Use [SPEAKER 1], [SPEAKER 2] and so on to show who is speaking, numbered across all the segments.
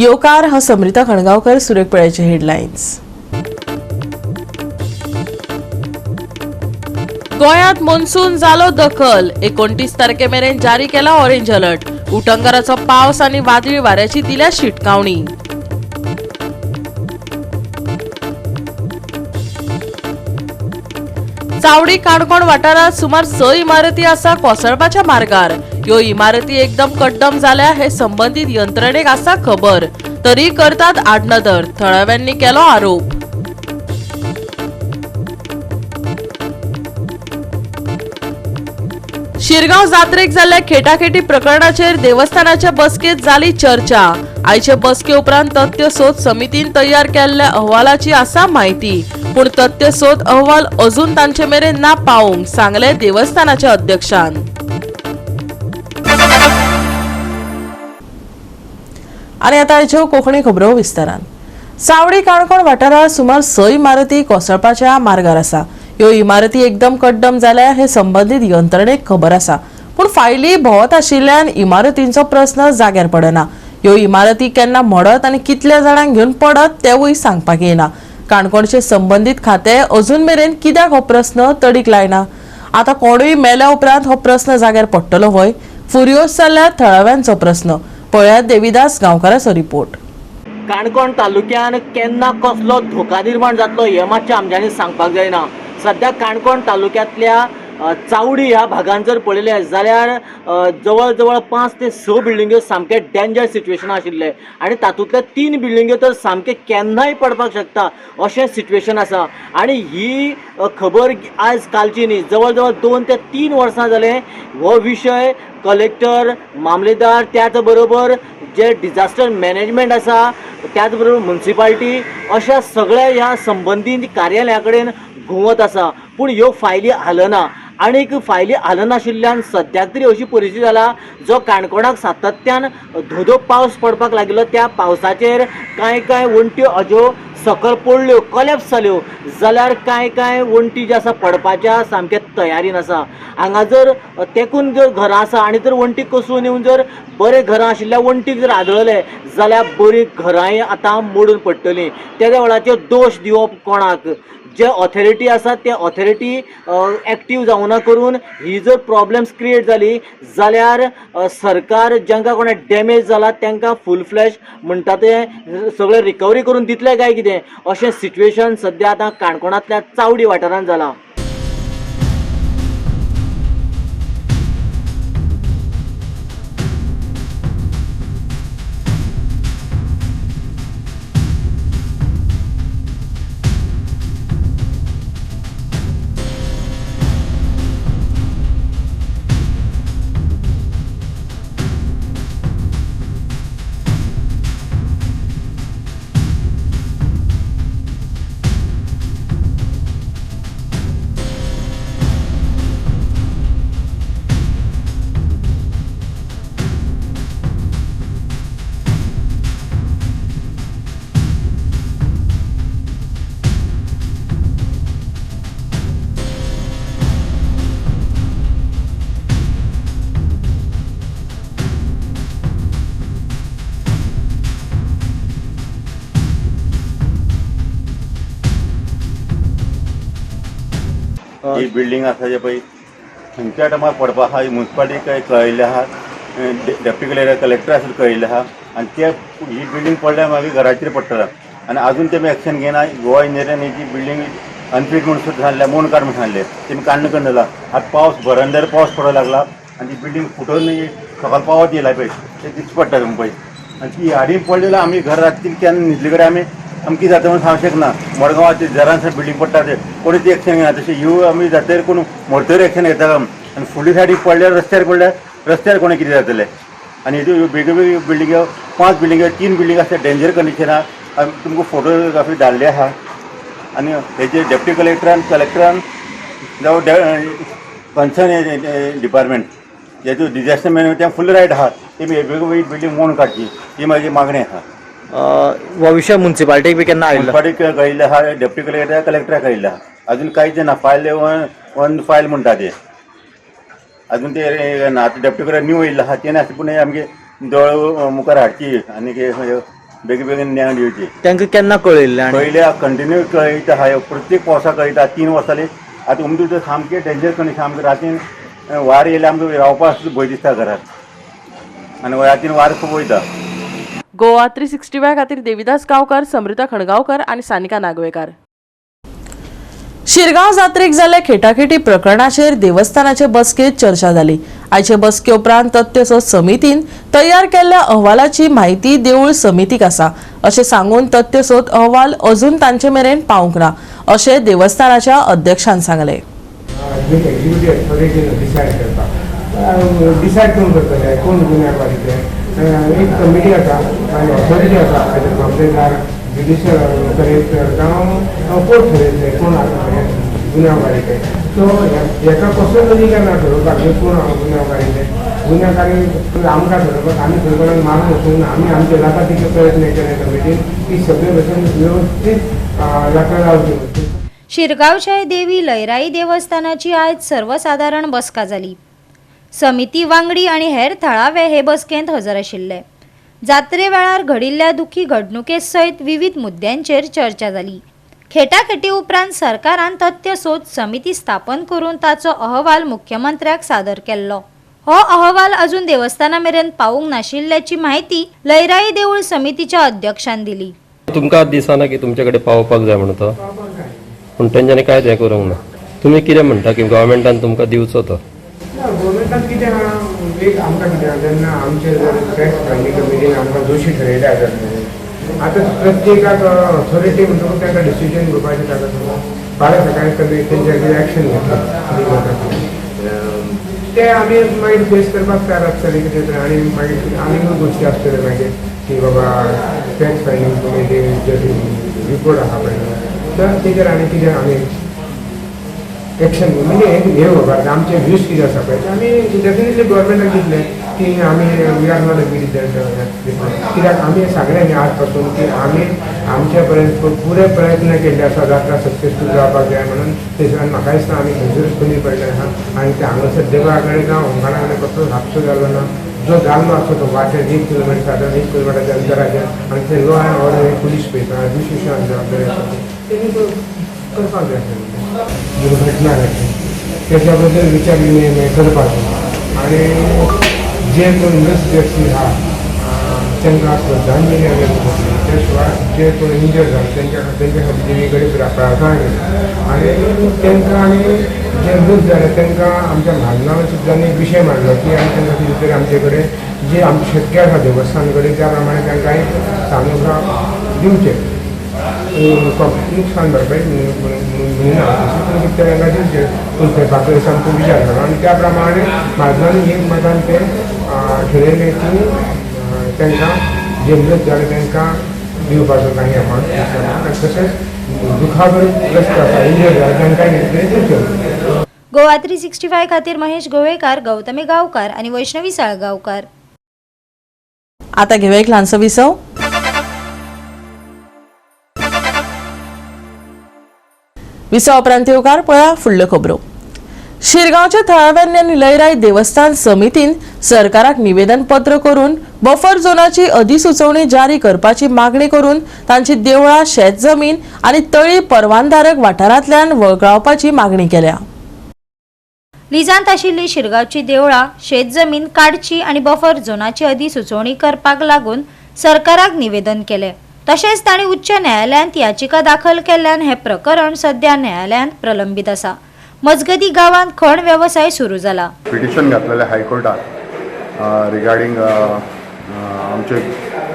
[SPEAKER 1] योकार हा समृता खणगावकर, सुरेख पिळ्याचे हेडलाईन्स। गोंयांत मॉन्सून जालो दखल। 29 तारखेमेरेन जारी केला ऑरेंज अलर्ट। उटंगराचो पावस आनी वादळी वाऱ्याची दिल्या शिटकावणी। चावडी काणकोण वाठारात सुमार 6 इमारती आसा कोसळपाच्या मार्गार। ह्यो इमारती एकदम कड्डम जाल्या हे संबंधित यंत्रणेक आसा खबर, तरी करतात आडनदर, थळाव्यांनी केलो आरोप। शिरगांव जात्रेक जाल्ल्या खेटाखेटी प्रकरणाचेर देवस्थानाच्या बसकेत जाली चर्चा। आयचे बसके उपरांत तथ्य सोद समितीन तयार केल्ल्या अहवालाची आसा माहिती, पूण तथ्य सोद अहवाल अजून तांचे मेरेन ना पावूंक, सांगले देवस्थानाच्या अध्यक्षान। आनी आतां आयच्यो कोंकणी खबरो विस्तारान। चावडी काणकोण वाठारात सुमार 6 इमारती कोसळपाच्या मार्गार आसा। ह्यो इमारती एकदम कड्डम जाल्या हे संबंधित यंत्रणेक खबर आसा, पूण फायली भोंवत आशिल्ल्यान इमारतींचो प्रस्न जाग्यार पडना। ह्यो इमारती केन्ना मोडत आनी कितल्या जाणांक घेवन पडत तेवूय सांगपाक येना। काणकोणचे संबंधित खाते अजून मेरेन कित्याक हो प्रस्न तडीक लायना। आतां कोणूय मेल्या उपरांत हो प्रस्न जाग्यार पडटलो वय? फुर्योज जाल्ल्या थळाव्यांचो प्रस्न। पळयात देविदास गांवकाराचो रिपोर्ट।
[SPEAKER 2] काणकोण तालुक्यान केन्ना कसलो धोका निर्माण जातलो हे मातशें आमच्यांनी सांगपाक जायना। सध्या काणकोण तालुक्यांतल्या चावडी ह्या भागांत जर पळयलें जाल्यार जवळ जवळ 5 ते 6 बिल्डिंग्यो सामके डेंजर सिच्युएशन आशिल्ले आनी तातूंतले 3 बिल्डिंग्यो तर सामके केन्नाय पडपाक शकता अशें सिच्युएशन आसा। आनी ही खबर आज कालची न्ही, जवळ जवळ 2 ते 3 वर्सां जाले हो विशय कलेक्टर, मामलेदार, त्याच बरोबर जे डिजास्टर मॅनेजमेंट आसा, त्याच बरोबर म्युनिसिपालिटी अशा सगळ्या ह्या संबंधीत कार्यालया कडेन घुंवत आसा, पूण ह्यो फायली हालना। आनीक फायली हालनाशिल्ल्यान सद्याक तरी अशी परिस्थिती जाला जो काणकोणाक सातत्यान धोधो पावस पडपाक लागिल्लो, त्या पावसाचेर कांय वण्ट्यो अज्यो सकल पडल्यो, कॉलॅप्स जाल्यो, जाल्यार कांय वण्टी ज्यो आसा पडपाच्या सामके तयारीन आसा। हांगा जर तेकून जर घरां आसा आनी जर वण्टी कोसळून येवन जर बरें घरां आशिल्ल्या वण्टीक जर आदळले जाल्यार बरीं घरांय आतां मोडून पडटलीं। त्या वेळाचेर दोश दिवप कोणाक? जे ऑथॉरिटी आसा ते ऑथॉरिटी एक्टीव जावना करून ही जर प्रॉब्लेम्स क्रिएट जाली जाल्यार सरकार जांकां कोणाक डॅमेज जाला तांकां फूल फ्लॅश म्हणटा ते सगळें रिकवरी करून दितले काय कितें अशें सिच्युएशन सद्या आतां काणकोणांतल्या चावडी वाठारांत जालां।
[SPEAKER 3] ही बिल्डिंग आसा जे पळय खंयच्या टायमार पडपा आहा म्युनिसिपालिटीक कळयल्लें आहा, डेप्युटी कलेक्टर आसा कळयल्लें आहा आनी ते ही बिल्डिंग पडल्यार मागीर घराचेर पडटला आनी आजून तेमी एक्शन घेना। गोवा इंजिनियरान ही बिल्डिंग अनफीट म्हणून सांगलें, मोड काड म्हणून सांगलें, तेमी काडून जाला। आतां पावस भरंदार पावस पडूंक लागला आनी ती बिल्डिंग फुटून सकयल पावत येयला पळय ते दिश्टी पडटा तुमकां पळय। आनी ती हाडीन पडली जाल्यार आमी घर रातची केन्ना न्हिदले कडेन आमी आमकां जाता म्हणून सांगूंक शकना। मडगांवां जरांसा बिल्डिंग पडटा ते कोणी ती एक्शन घेना, तशें ह्यो आमी जातकीर कोण मोडटरी एक्शन घेता आनी फुडले सायडीक पडल्यार रस्त्यार पडल्यार रस्त्यार कोणी कितें जातलें। आनी ह्यो वेगळ्यो 5 बिल्डिंग्यो 3 बिल्डिंग आसा डेंजर कंडिशनान तुमकां फोटोग्राफी धाडले आहा। आनी हेजे डेप्युटी कलेक्टरान जावं कन्सर्न डिपार्टमेंट हेजो डिजास्टर मॅनेजमेंट तें फूल रायट आहा, तेमी वेगवेगळी बिल्डिंग मोडून काडची ही म्हाजी मागणी आहा।
[SPEAKER 2] हो विषय म्युनिसिपालिटीक बी केन्ना आयिल्लो?
[SPEAKER 3] म्युनिसिपालिटीक कळयल्लें आहा, डेप्युटी कलेक्टराक कळयल्लें आहा, अजून कांयच ना। वन फायल म्हणटा ते अजून ते ना। डेप्युटी कलेक्टर न्यू येयल्लो आहा, तें आसा पूण आमगे दोळ मुखार हाडची आनी बेगीन न्याय दिवची
[SPEAKER 2] तांकां केन्ना कळयल्लें आनी
[SPEAKER 3] पहिले कंटिन्यू कळीत आहा प्रत्येक पावसा कळटा 3 वर्सांनी आतां उमदीं सामकें डेंजर कंडिशन सामकें रातीन वार येयले आमकां रावपाक भंय दिसता घरात आनी रातीन वार खूब वयता.
[SPEAKER 1] गोवा 365 खातीर देविदास गांवकर, समृता खणगांवकर आणि सानिका नागवेकर. शिरगांव जात्रेक जाल्ल्या खेटाखेटी प्रकरणाचेर देवस्थानाचे बसकेत चर्चा जाली. आयचे बसके उपरांत तथ्य शोध समितीन तयार केल्ल्या अहवालाची माहिती देवूळ समितीक आसा अशें सांगून तथ्य शोध अहवाल अजून तांचे मेरेन पावूंक ना अशें देवस्थानाच्या अध्यक्षान सांगले.
[SPEAKER 4] डिसायड करून करतले कोण गुन्यांहगार एक कमिटी आसा आनी ऑथॉरिटी आसा कंप्लेंटार ज्युडिशियल कलेक्टर जावं कोर्ट ठरयतले कोण गुन्यांहगारी ते. सो हेका कसलो लॉजीक ना ठरोवपाक कोण गुन्यांहगारी गुन्यांहगारी आमकां ठरोवपाक आमी खंय कोणाक मारून वचूंक आमी आमचे जाता तितले प्रयत्न केले कमिटीन की सगळे भशेन वेवस्थीत जात्रा जावची.
[SPEAKER 5] शिरगांवच्या देवी लयराई देवस्थानाची आयज सर्वसाधारण बसका जाली. समिती वांगडी आणि हेर थळावे हे बसकेंत हजर आशिल्ले. जात्रे वेळार घडिल्ल्या दुखी घडणुके सयत विविध मुद्द्यांचेर चर्चा जाली. खेटाखेटी उपरांत सरकारान तथ्य शोध समिती स्थापन करून ताचो अहवाल मुख्यमंत्र्याक सादर केल्लो. हो अहवाल अजून देवस्थाना मेरेन पावूंक नाशिल्ल्याची माहिती लयराई देवूळ समितीच्या अध्यक्षान दिली.
[SPEAKER 6] तुमकां दिसना की तुमचे कडेन पावपाक जाय म्हणून तो पूण तेंच्यांनी कांयच हें करूंक ना. तुमी कितें म्हणटा की गव्हर्मेंटान तुमकां दिवचो तो?
[SPEAKER 4] गव्हर्मेंटान कितें आहा एक आमकां कितें आहा जेन्ना आमचे जर टॅक्स फायलिंग कमिटीन आमकां दोशी ठरयल्या आतां प्रत्येकाक ऑथॉरिटी म्हणटकूच तांकां डिसिजन घेवपाचें ताका फाल्यां सकाळीं तेंचेर एक्शन घेतलें ते आमी मागीर फेस करपाक तयार आसतले कितें तरी आनी मागीर आनीक गोश्टी आसतल्यो मागीर की बाबा टॅक्स फायलिंग कमिटी जे रिपोर्ट आहा पळय तर तेजेर आनी कितें आमी एक्शन म्हणजे हे व्हरपाक आमचे व्यूज कितें आसा पळय आमी डेफिनेटली गव्हर्मेंटाक दितले की आमी वी आर नॉट एग्री कित्याक आमी सांगलें आज पासून की आमी आमचे पर्यंत पुरे प्रयत्न केल्ले आसा जात्रा सक्सेसफूल जावपाक जाय म्हणून तेच्यान म्हाका दिसता आमी खंयसरूच कमी पडले आहा आनी ते हांगासर देवळा कडेन जावं होमगाणा कडेन कसलोच हापसो जालो ना. जो जाल्लो आसता तो वाटेर 1 किलोमिटर सादारण 1 किलोमिटराच्या अंतराचेर आनी ते लॉ एंड ऑर्डर पुलीस पळयता एज्युकेशन जबाबदारी आसा तेणी करपाक जाय दुर्घटना जाली त्याच्या बद्दल विचार करपाचो आनी जे कोण मृत व्यक्ती आहा तांकां श्रद्धांजली दिवची. त्या शिवाय जे कोण इंजर्ड जाले तेंच्या खातीर देवी कडेन प्रार्थना केली आनी तांकां आनी जे मृत जाले तांकां आमच्या म्हाजनान सुद्दां एक विशय मांडलो की आमी तांकां कितें तरी आमचे कडेन जे आमचे शक्य आसा देवस्थान कडेन त्या प्रमाणे तांकां एक सामुग्र दिवचें नुकसान भरपाई म्हणून तांकां दिवचें बाकी सामको विचार केलो आनी त्या प्रमाणे म्हाजनान एक मतान ते ठरयलें की तांकां जे मृत जाले तांकां दिवपाचो कांय अमावंट आनी तशेंच दुखाग्रस्त आसा इंजर्ड जाले तांकां दिवचें.
[SPEAKER 5] गोवा 365 खातीर महेश गोवेकार, गौतमी गांवकार आणि वैष्णवी साळगांवकार.
[SPEAKER 1] आता घेऊया एक ल्हानसो विसव. विसव उपरांत येवकार पळया फुडल्यो खबरो. शिरगांवच्या थळाव्यांनी आनी लयराई देवस्थान समितीन सरकाराक निवेदन पत्र करून बफर झोनाची अधिसुचोवणी जारी करपाची मागणी करून तांची देवळां, शेत जमीन आनी तळी परवानधारक वाठारांतल्यान वगळावपाची मागणी केल्या.
[SPEAKER 5] लिजांत आशिल्ली शिरगांवची देवळां, शेत जमीन काडची आनी बफर झोनाची अधिसुचोवणी करपाक लागून सरकाराक निवेदन केले. तशेंच तांणी उच्च न्यायालयांत याचिका दाखल केल्ल्यान हे प्रकरण सध्या न्यायालयांत प्रलंबीत आसा. मजगती गांवांत खण व्यवसाय सुरू जाला.
[SPEAKER 7] पिटिशन घातलेले हायकोर्टात रिगार्डींग आमचे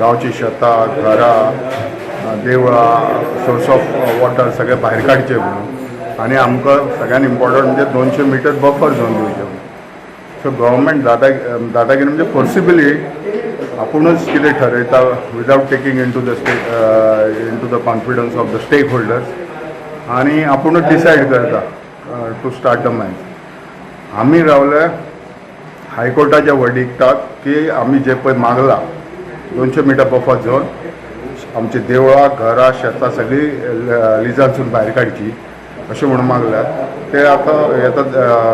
[SPEAKER 7] गांवची शेतां, घरां, देवळां, सोर्स ऑफ वॉटर सगळे भायर काडचे म्हणून आनी आमकां सगळ्यान इम्पॉर्टंट म्हणजे 200 मीटर बफर झोन दिवचे म्हणून. सो गव्हर्मेंट दादागिरी म्हणजे फोर्सिबली आपुणूच कितें ठरयता without taking in to the confidence of the stakeholders आनी आपुणूच डिसायड करता टू स्टार्ट द मॅच. आमी रावले हायकोर्टाच्या वर्डिक्टाक की आमी जे पळय मागला 200 मीटर बफर झोन आमची देवळां, घरां, शेतां सगळीं लिजांतसून भायर काडची अशें म्हणून मागल्यात. ते आतां येता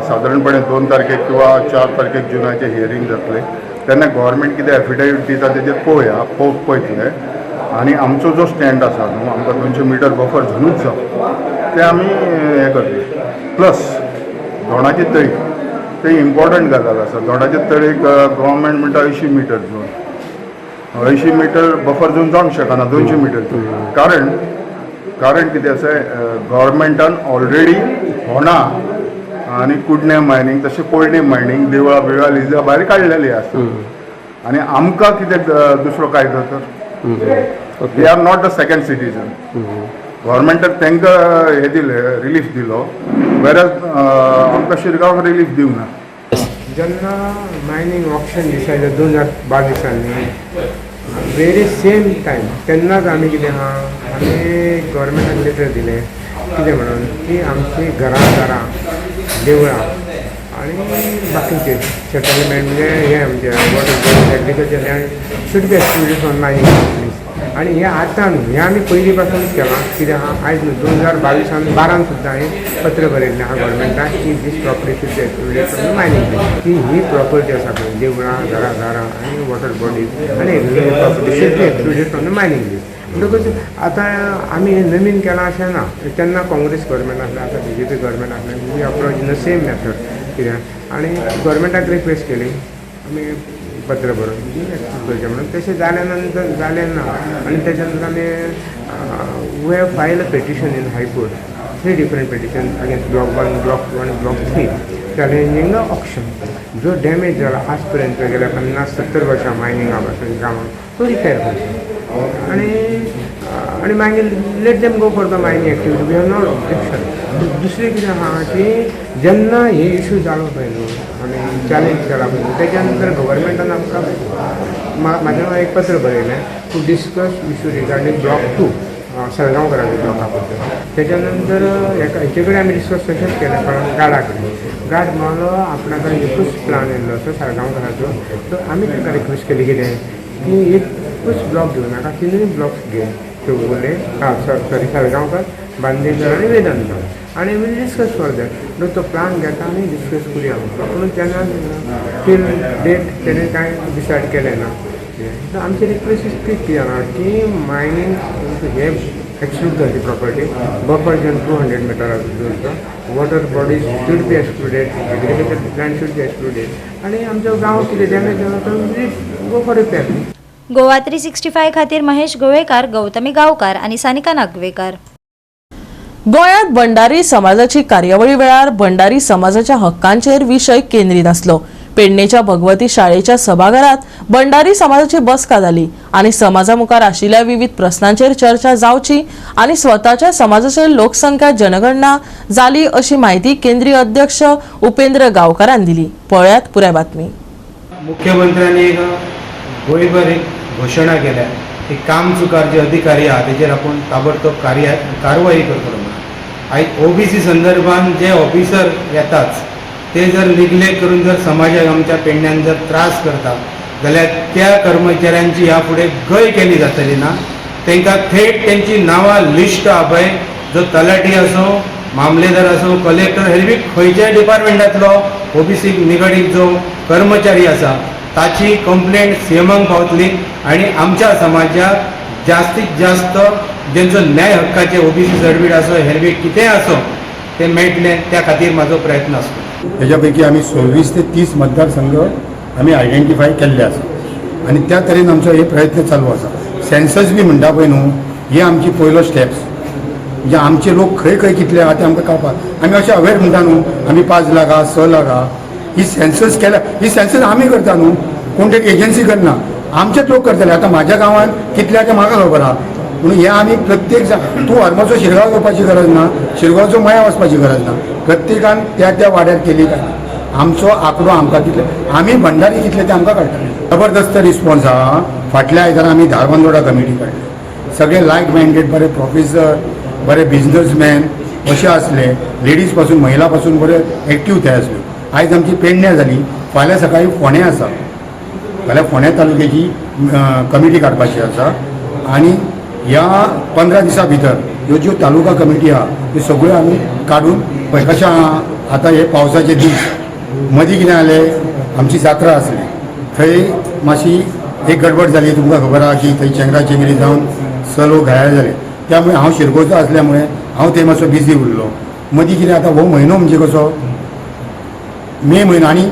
[SPEAKER 7] सादारणपणे 2 तारखेक किंवा 4 तारखेक जुनाचे हियरींग जातले तेन्ना गव्हर्मेंट कितें एफिडेविट दिता तेजेर पळोवया, पळयतले आनी आमचो जो स्टँड आसा न्हू आमकां 200 मिटर बफर धरूच जाय ते आमी हें करतले. प्लस दोणाची तळी ते इम्पॉर्टंट गजाल आसा. दोणाचे तळेक गव्हर्मेंट म्हणटा 80 metre zone. 80 metre buffer zone जावंक शकना 200 मिटर. कारण कितें आसा गव्हर्मेंटान ऑलरेडी होणा आनी कुडण्या मायनींग तशें पोळणे मायनींग देवळां बिवळां लिजा भायर काडलेली आसा. आनी आमकां कितें दुसरो कायदो तर they are not the second citizen. गव्हर्मेंटान तांकां हे दिले रिलीफ दिलो वेरज आमकां शिरगांव रिलीफ दिवंक ना.
[SPEAKER 4] जेन्ना mining option decided 2022 very same time तेन्नाच आमी कितें आहा आमी गव्हर्मेंटाक लेटर दिलें कितें म्हणून की आमची घरां देवळां आनी बाकीचे सेटलमेंट म्हणजे हे आमचे water agriculture land should be excluded from mining companies. आनी हे आतां न्हू हे आमी पयलीं पासूनच केलां. कितें आहा आयज न्हू 2022 सुद्दां हांवें पत्र बरयल्लें आहा गव्हर्मेंटाक की this property should be excluded from mining company. की ही प्रॉपर्टी आसा पळय देवळां घरां आनी वॉटर बॉडीज आनी agriculture property should be excluded from the mining list. म्हणटकूच आतां आमी हें नवीन केलां अशें ना. तेन्ना काँग्रेस गव्हर्मेंट आसलें आतां BJP गव्हर्मेंट आसलें. We approach in the same method कित्याक आनी गव्हर्मेंटाक रिक्वेस्ट केली आमी पत्र बरोवन करचें म्हणून. तशें जाल्या नंतर जालें ना आनी तेच्या नंतर आमी we have file a petition in high court 3 different petition against block 1, block 2 आनी ब्लॉक 3 चॅलेंजींग ऑप्शन. जो डॅमेज जाला आज पर्यंत गेल्या 50-70 वर्सां मायनिंगा पासून कामाक तो रिपेर करचो आनी मागीर let them go for the mining activity. We have not objection. दुसरें कितें आहा की जेन्ना हे इशू जालो पळय न्हू आनी चॅलेंज केला पळय तेच्या नंतर गव्हर्मेंटान आमकां म्हाजें हांव एक पत्र बरयलें to discuss issue regarding block 2 सळगांवकराच्या ब्लॉका बद्दल. तेच्या नंतर हेचे कडेन आमी डिस्कस तशेंच केलें कारण गाडा कडेन गाड म्हणलो आपणा कडेन एकूच प्लान येयल्लो असो सळगांवकराचो. तर आमी ताका रिक्वेस्ट केली कितें की एकूच ब्लॉक घेवं नाका 3 ब्लॉक्स घे चौगुले सॉरी सळगांवकर बांदेकर आनी वेदांत आनी वील डिस्कस फॉर दॅट. तो प्लान घेता आनी डिस्कस करुया पूण तेन्ना टील डेट तेणें कांय डिसायड केलें ना. आमची रिक्वेस्ट इज क्लिक जाना की मायनींग हे एक्सक्लूड करची प्रॉपर्टी बफर झोन 200 मिटर दवरचो. Water bodies should be excluded. Agriculture land should be excluded आनी आमचो गांव कितें डॅमेज जाला तो गो फॉर रिपेर.
[SPEAKER 5] गोवा 365 खातीर महेश गोवेकार, गौतमी गांवकार आनी सानिका नागवेकर.
[SPEAKER 1] गोंयांत भंडारी समाजाची कार्यावळी वेळार भंडारी समाजाच्या हक्कांचेर विशय केंद्रीत आसलो. पेडणेच्या भगवती शाळेच्या सभाघरात भंडारी समाजाची बसका जाली आनी समाजा मुखार आशिल्ल्या विविध प्रस्नांचेर चर्चा जावची आनी स्वताच्या समाजाची लोकसंख्या जनगणना जाली अशी माहिती केंद्रीय अध्यक्ष उपेंद्र गांवकारान दिली. पळयात पुराय बातमी.
[SPEAKER 8] मुख्यमंत्र्यांनी एक गोंयभर एक घोशणा केल्या की काम चुकार जे अधिकारी आहात तेजेर आपूण ताबडतोब कारवाई करतलो म्हणून. आयज OBC संदर्भान जे ऑफिसर येतात ते जर निग्लेक्ट करून जर समाजाक आमच्या पेडण्यान जर त्रास करतात जाल्यार त्या कर्मचाऱ्यांची ह्या फुडें गय केली जातली ना. तांकां थेट त्यांची नांवां लिस्ट आहा पळय जो तलाटी असो मामलेदार असो कलेक्टर हेर बी खंयच्याय डिपार्टमेंटांतलो OBC निगडीत जो कर्मचारी आसा ताची कंप्लेंट CMाक पावतली आनी आमच्या समाजाक जास्तीत जास्त जेंचो न्याय हक्काचे OBC सर्टिफिकेट आसो हेर बी कितेंय आसो ते मेळटलें त्या खातीर म्हाजो प्रयत्न आसता.
[SPEAKER 9] त्याच्यापैकी आम्ही 26 ते 30 मतदारसंघ आम्ही आयडेंटिफाय केल्ले आसा आनी त्या तरेन आमचो हे प्रयत्न चालू आसा. सेन्सस बी म्हणटा पळय न्हू हे आमची पयलो स्टेप्स म्हणजे आमचे लोक खंय खंय कितले आहा ते आमकां कळपाक आमी अशें अवेर म्हणटा न्हू आमी 5 लाख 6 लाख ही सेन्सस केल्या ही सेन्सस आमी करता न्हू कोण एक एजन्सी करना आमचेच लोक करतले. आतां म्हाज्या गांवांत कितल्या ते म्हाका खबर आहा म्हणून हे आमी प्रत्येक तूं हरमाचो शिरगांव घेवपाची गरज ना शिरगांवचो मया वचपाची गरज ना. प्रत्येकान त्या वाड्यार केली काय आमचो आंकडो आमकां कितले आमी भंडारी कितले ते आमकां कळटा. जबरदस्त रिस्पॉन्स आहा. फाटल्या आयतारा आमी धारबांदोडा कमिटी काडली. सगळे लायक मायंडेड बरे प्रोफेसर बरे बिझनसमॅन अशे आसले. लेडीज पासून महिला पासून बरे एक्टीव ते आसले. आयज आमची पेडण्या जाली. फाल्यां सकाळी फोंड्या आसा. फाल्यां फोंड्या तालुक्याची कमिटी काडपाची आसा आनी ह्या 15 दिसां भितर ह्यो ज्यो तालुका कमिटी आहा त्यो सगळ्यो आमी काडून पळय कशें आतां हे पावसाचे दीस मदीं कितें जालें आमची जात्रा आसली थंय मातशी एक गडबड जाली तुमकां खबर आहा की थंय चेंगरा चेंगरी जावन स लोक घायल जाले. त्यामुळे हांव शिरगांवचो असल्यामुळे हांव थंय मातसो बिजी उरलो. मदीं कितें आतां हो म्हयनो म्हणजे कसो मे म्हयनो आनी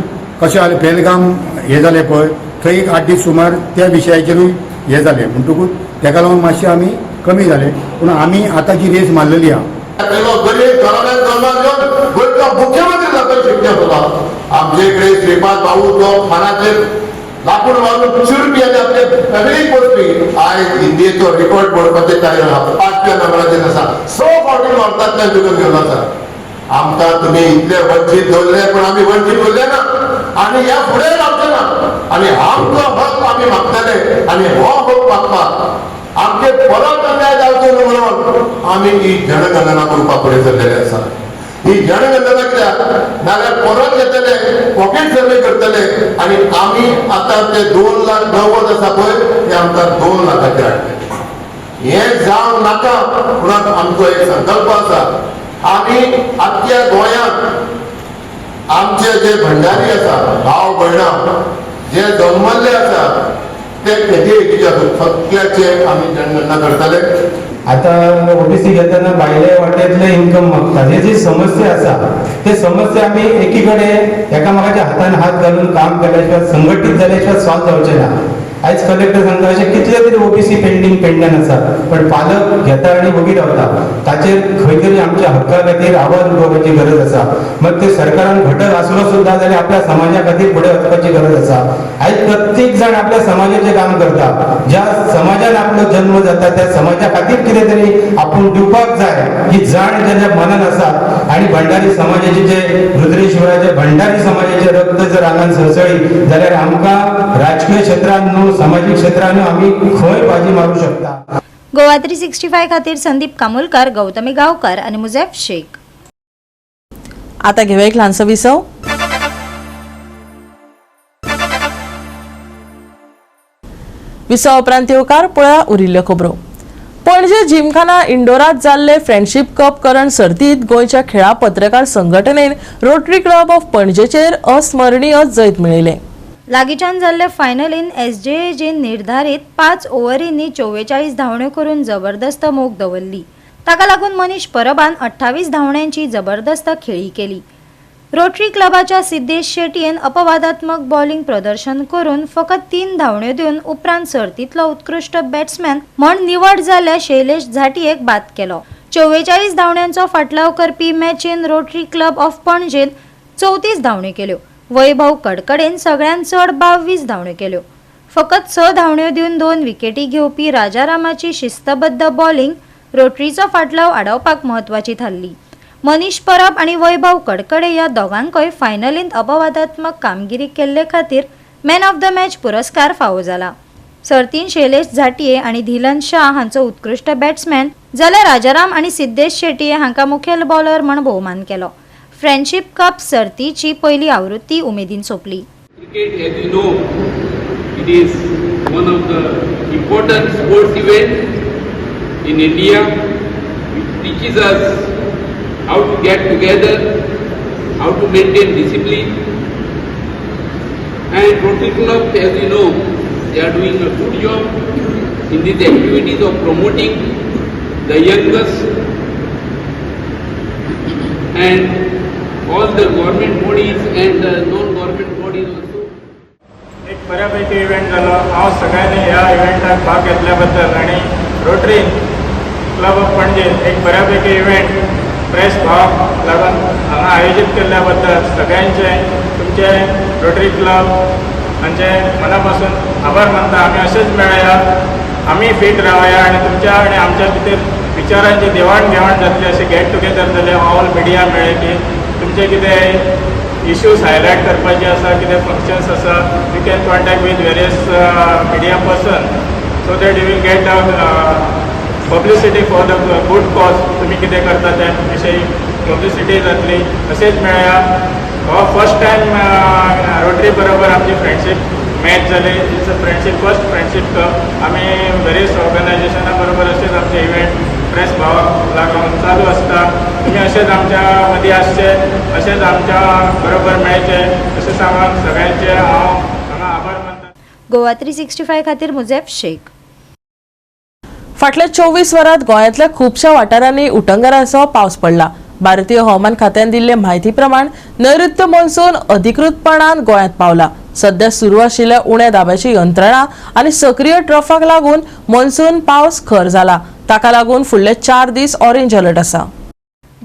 [SPEAKER 9] कशें जालें पेलगाम हें जालें पळय थंय एक 8 दीस सुमार त्या विशयाचेरूय हें जालें म्हणटकूच तेका लागून मातशें आमी कमी जालें. पूण आमी आतां जी रेस मारलेली आहा
[SPEAKER 7] गोंयचो मुख्यमंत्री जातो शक्य होता. आमचे इकडे श्रीपाद भाऊ तो खानाचे लाकूड मारून चिरपी आनी आपले फॅमिलीक बसपी आयज हिंदीचो रिकॉर्ड बरोवपाचे काय 5व्या नंबराचेर आसा. 6 फावटी नॉर्थांतल्यान विकत घेवन आसा. आमकां तुमी इतले वंचीत दवरले पण आमी वंचीत उरले ना आनी ह्या फुडें रावचे ना आनी आमचो हक आमी मागतले आनी हो हक मागपाक आमचे परत अन्याय जावचो न्हू म्हणून आमी ही जनगणना करपाक फुडें सरलेले आसा. ही जनगणना कित्याक नाल्यार परत येतले पॉकेट सर्वे करतले आनी आमी आतां ते 2,90,000 आसा पळय ते आमकां 2 लाखाचेर हाडटले. हें जावंक नाका म्हणून आमचो एक संकल्प आसा. आमी आख्या गोंयांत आमचे जे भंडारी आसा भाव भयणां जे जल्मल्ले आसा ते हेजेच्या सगळ्याचे आमी जनगणना करतले.
[SPEAKER 8] आता ओबीसी घेताना भायले वाटेतले इन्कम मागतात. हे जी समस्या आसा ते समस्या आमी एकीकडे एकामेकाच्या हातान हात घालून काम केल्याशिवाय संघटीत जाल्याशिवाय सॉल्व जावचे ना. आयज कलेक्टर सांगता अशें कितले तरी ओबीसी पेंडींग आसा पण पालक घेता आनी वगीर रावता. ताचेर खंय तरी आमच्या हक्का खातीर आवाज उठोवपाची गरज आसा. मग ते सरकारान घटक आसलो सुद्दां जाल्यार आपल्या समाजा खातीर फुडें वचपाची गरज आसा. आयज प्रत्येक जाण आपल्या समाजाचें काम करता. ज्या समाजान आपलो जन्म जाता त्या समाजा खातीर कितें तरी आपूण दिवपाक जाय ही जाण जेन्ना मनान आसा. आनी भंडारी समाजाचे जे रुद्रेश्वराचे भंडारी समाजाचे रक्त जर आंगान सळसळी जाल्यार आमकां राजकीय क्षेत्रांत न्हू सामाजीक क्षेत्रांत आमी खंय बाजी मारूं शकता.
[SPEAKER 5] गोवा 365 खातीर संदीप कामोलकार, गौतमी गांवकार आणि मुझैफ शेख.
[SPEAKER 1] आता घेऊया एक ल्हानसो विसव. विसव उपरांत येवकार पळया उरिल्ल्यो खबरो. पणजे जिमखाना इंडोरात जाल्ले फ्रेंडशीप कप करंड सर्तीत गोंयच्या खेळा पत्रकार संघटनेन रोटरी क्लब ऑफ पणजेचेर अस्मरणीय जैत मेळयले.
[SPEAKER 5] लागींच्यान जाल्ले फायनलीन एसजेएजीन निर्धारीत 5 ओव्हरींनी 44 धांवड्यो करून जबरदस्त मोख दवरली. ताका लागून मनीष परबान 28 धांवड्यांची जबरदस्त खेळी केली. रोटरी क्लबाच्या सिद्धेश शेटयेन अपवादात्मक बॉलिंग प्रदर्शन करून फकत 3 धांवड्यो दिवन उपरांत सर्तीतलो उत्कृश्ट बॅट्समॅन म्हण निवड जाल्ल्या शैलेश झांटयेक बाद केलो. 44 धांवड्यांचो फाटलाव करपी मॅचीन रोटरी क्लब ऑफ पणजेन 34 धांवड्यो केल्यो. वैभव कडकडेन सगळ्यांत चड 22 धांवड्यो केल्यो. फकत 6 धांवड्यो दिवन 2 विकेटी घेवपी राजारामाची शिस्तबद्ध बॉलिंग रोटरीचो फाटलाव आडावपाक म्हत्वाची थारली. मनीष परब आणि वैभव कडकडे ह्या दोगांकय फायनलींत अपवादात्मक कामगिरी केल्ले खातीर मॅन ऑफ द मॅच पुरस्कार फावो जाला. सर्तीन शैलेश झांटये आणि धीलन शाह हांचो उत्कृश्ट बॅट्समॅन जाल्यार राजाराम आणि सिद्धेश शेटये हांकां मुखेल बॉलर म्हण भोवमान केलो. फ्रेंडशीप कप सर्तीची पहिली आवृत्ती उमेदीन सोंपली.
[SPEAKER 10] Cricket, as you know, it is one of the important sports events in India. It teaches us how to get together, how to maintain discipline. And Rotary Club, as you know, they are doing a good job in these activities of promoting the youngest and all the government bodies and the non-government bodies also.
[SPEAKER 4] एक बऱ्यापैकी event झाला. हांव सगळ्यांनी ह्या इव्हेंटात भाग घेतल्याबद्दल आणि rotary club of पणजे एक बऱ्यापैकी इव्हेंट प्रेस भाग लागून हांगा आयोजीत केल्ल्याबद्दल सगळ्यांचे तुमचे रोटरी क्लब हांचे मनापासून आभार मानता. आमी अशेंच मेळया, आमी फीट रावया आणि तुमच्या आणि आमच्या भितर विचारांची देवाण घेवाण जातली. अशें गेट टुगेदर जाले ऑल मिडिया मेळ्ळे की तुमचे कितें इश्यूज हायलायट करपाचे आसा, कितें फंक्शन्स आसा, you can contact with various media person so that you will get publicity for the good cause. तुमी कितें करता त्या विशयी पब्लिसिटी जातली. अशेंच मेळया. हो फर्स्ट टायम रोटरी बरोबर आमची फ्रेंडशीप मॅच जाली. It's a friendship first friendship cup. आमी वेरियस ऑर्गनायजेशना बरोबर अशेंच आमचे इव्हेंट प्रेस भावाक लागून चालू आसता. तुमी अशेंच आमच्या मदीं आसचे, अशेंच आमच्या बरोबर मेळचे अशें सांगून सगळ्यांचे हांव हांगा आभार मानता.
[SPEAKER 5] गोवा 365 खातीर मुजेफ शेख.
[SPEAKER 1] फाटल्या 24 वरांत गोंयांतल्या खुबशा वाठारांनी उटंगराचो पावस पडला. भारतीय हवामान खात्यान दिल्ले म्हायती प्रमाण नैऋत्य मॉन्सून अधिकृतपणान गोंयांत पावला. सध्या सुरू आशिल्ल्या उण्या दाब्याची यंत्रणा आनी सक्रिय ट्रफाक लागून मॉन्सून पावस खर जाला. ताका लागून फुडले 4 दीस ऑरेंज अलर्ट आसा.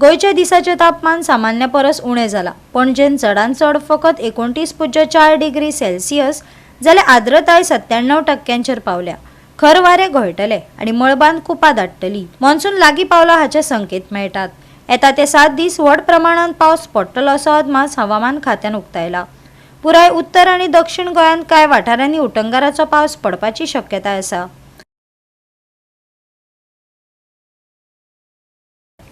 [SPEAKER 5] गोंयचे दिसाचे तापमान सामान्य परस उणें जाला. पणजेन चडांत चड फकत 29.4 डिग्री सेल्सियस जाल्यार आर्द्रताय 97% पावल्या. खर वारे घोळटले आनी मळबांत कुपां दाटतली. मॉन्सून लागीं पावला हाचे संकेत मेळटात. येता ते 7 दीस व्हड प्रमाणात पावस पडटलो असो अदमास हवामान खात्यान उक्तायला. पुराय उत्तर आनी दक्षिण गोंयांत कांय वाठारांनी उटंगराचो पावस पडपाची शक्यताय आसा.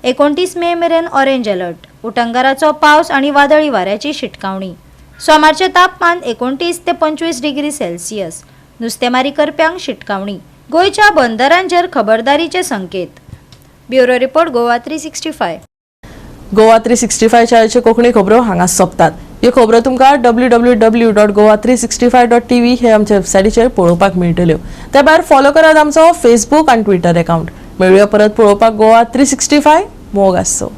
[SPEAKER 5] 29 मे मेरेन ऑरेंज अलर्ट. उटंगराचो पावस आनी वादळी वाऱ्याची शिटकावणी. सोमारचे तापमान 29 ते 25 डिग्री सेल्सियस. नुस्तेमारी करप्यांक शिटकावणी. गोंयच्या बंदरांचेर खबरदारीचे संकेत. Bureau report Goa 365.
[SPEAKER 1] गोवा 365 च्या कोंकणी खबरो हांगा सोंपतात. ह्यो खबरो तुमकां www.goa365.tv हे आमच्या वेबसायटीचेर पळोवपाक मेळटल्यो. त्या भायर फॉलो करात आमचो फेसबूक आनी ट्विटर अकाउंट. मेळुया परत पळोवपाक गोवा 365 मोग आसचो.